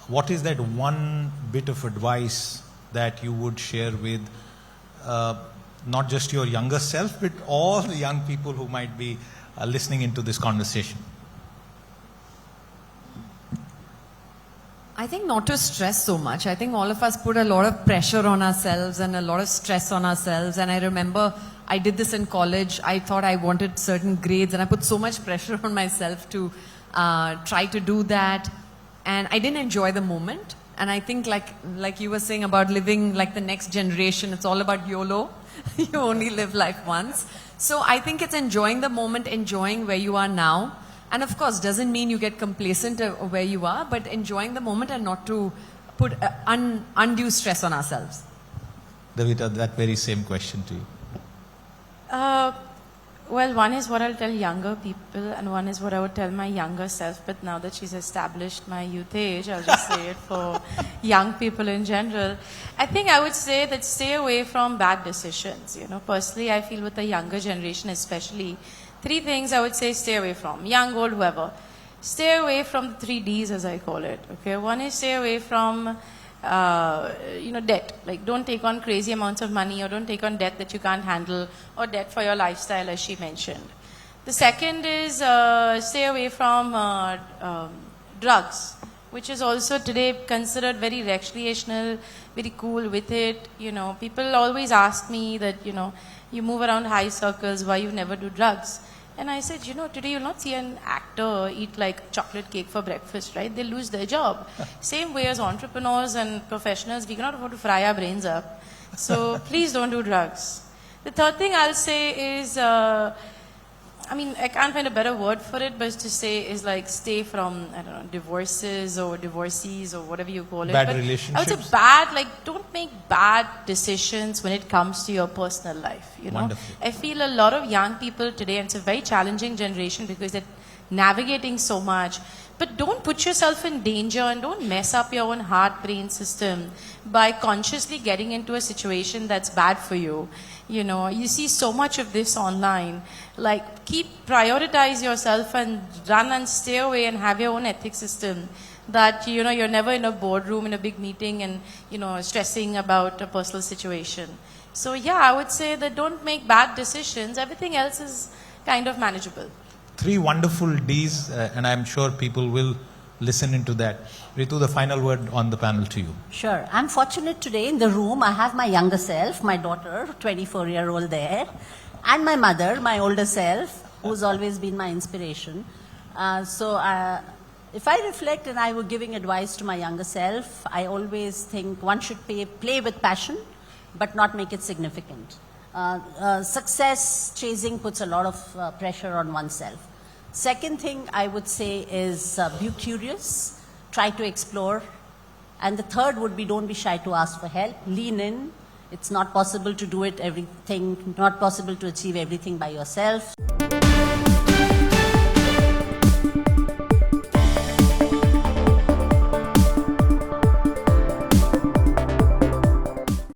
what is that one bit of advice that you would share with not just your younger self, but all the young people who might be listening into this conversation? I think not to stress so much. I think all of us put a lot of pressure on ourselves and a lot of stress on ourselves. And I remember I did this in college. I thought I wanted certain grades and I put so much pressure on myself to try to do that. And I didn't enjoy the moment. And I think like you were saying about living like the next generation, it's all about YOLO. You only live life once. So I think it's enjoying the moment, enjoying where you are now. And of course, doesn't mean you get complacent where you are, but enjoying the moment and not to put undue stress on ourselves. Devita, that very same question to you. Well, one is what I'll tell younger people, and one is what I would tell my younger self. But now that she's established my youth age, I'll just say it for young people in general. I think I would say that stay away from bad decisions. You know, personally, I feel with the younger generation especially, 3 things I would say stay away from, young, old, whoever. Stay away from the 3 Ds, as I call it. Okay, one is stay away from, debt. Like, don't take on crazy amounts of money, or don't take on debt that you can't handle, or debt for your lifestyle, as she mentioned. The second is stay away from drugs, which is also today considered very recreational, very cool with it. You know, people always ask me that, you move around high circles, why you never do drugs? And I said, today you'll not see an actor eat like chocolate cake for breakfast, right? They lose their job. Same way as entrepreneurs and professionals, we cannot afford to fry our brains up. So please don't do drugs. The third thing I'll say is, I can't find a better word for it, but to say is like stay from, divorces or divorcees or whatever you call it. Bad relationships? I would say don't make bad decisions when it comes to your personal life. Wonderful. I feel a lot of young people today, and it's a very challenging generation because they're navigating so much. But don't put yourself in danger and don't mess up your own heart-brain system by consciously getting into a situation that's bad for you. You see so much of this online. Like, prioritize yourself and run and stay away and have your own ethics system. That, you're never in a boardroom in a big meeting and, stressing about a personal situation. So yeah, I would say that don't make bad decisions. Everything else is kind of manageable. 3 wonderful Ds, and I'm sure people will listen into that. Ritu, the final word on the panel to you. Sure. I'm fortunate today in the room. I have my younger self, my daughter, 24-year-old there, and my mother, my older self, who's always been my inspiration. If I reflect and I were giving advice to my younger self, I always think one should play with passion, but not make it significant. Success chasing puts a lot of pressure on oneself. Second thing I would say is be curious, try to explore. And the third would be don't be shy to ask for help, lean in. It's not possible to do everything, not possible to achieve everything by yourself.